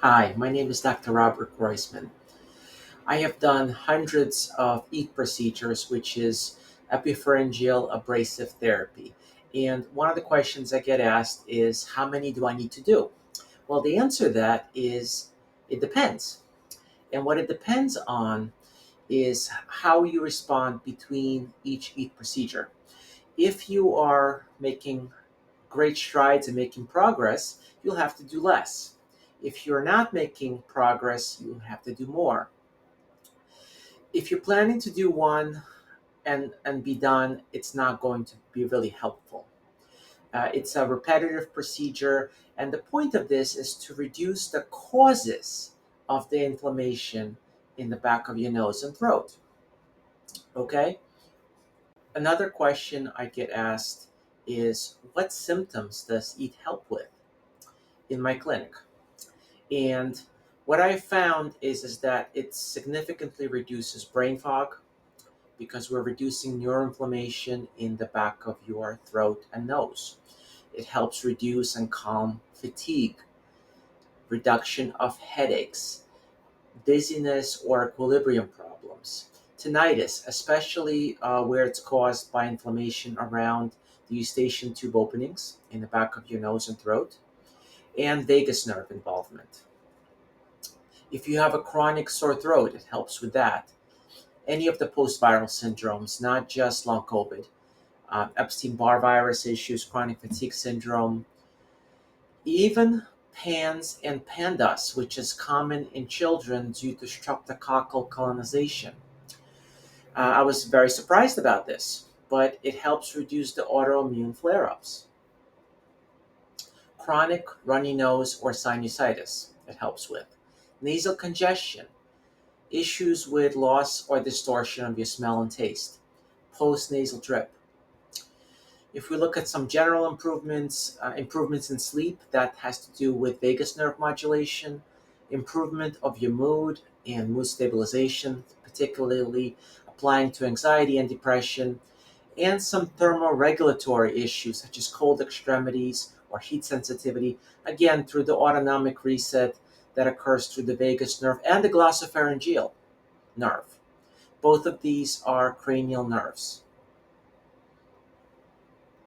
Hi, my name is Dr. Robert Groysman. I have done hundreds of EAT procedures, which is Epipharyngeal Abrasive Therapy. And one of the questions I get asked is, how many do I need to do? Well, the answer to that is it depends. And what it depends on is how you respond between each EAT procedure. If you are making great strides and making progress, you'll have to do less. If you're not making progress, you have to do more. If you're planning to do one and be done, it's not going to be really helpful. It's a repetitive procedure, and the point of this is to reduce the causes of the inflammation in the back of your nose and throat. Okay? Another question I get asked is, what symptoms does EAT help with in my clinic? And what I found is that it significantly reduces brain fog because we're reducing neuroinflammation in the back of your throat and nose. It helps reduce and calm fatigue, reduction of headaches, dizziness or equilibrium problems, tinnitus, especially where it's caused by inflammation around the eustachian tube openings in the back of your nose and throat, and vagus nerve involvement. If you have a chronic sore throat, it helps with that. Any of the post-viral syndromes, not just long COVID, Epstein-Barr virus issues, chronic fatigue syndrome, even PANS and PANDAS, which is common in children due to streptococcal colonization. I was very surprised about this, but it helps reduce the autoimmune flare-ups. Chronic runny nose or sinusitis, it helps with. Nasal congestion, issues with loss or distortion of your smell and taste, post-nasal drip. If we look at some general improvements in sleep, that has to do with vagus nerve modulation, improvement of your mood and mood stabilization, particularly applying to anxiety and depression, and some thermoregulatory issues such as cold extremities or heat sensitivity, again through the autonomic reset that occurs through the vagus nerve and the glossopharyngeal nerve. Both of these are cranial nerves.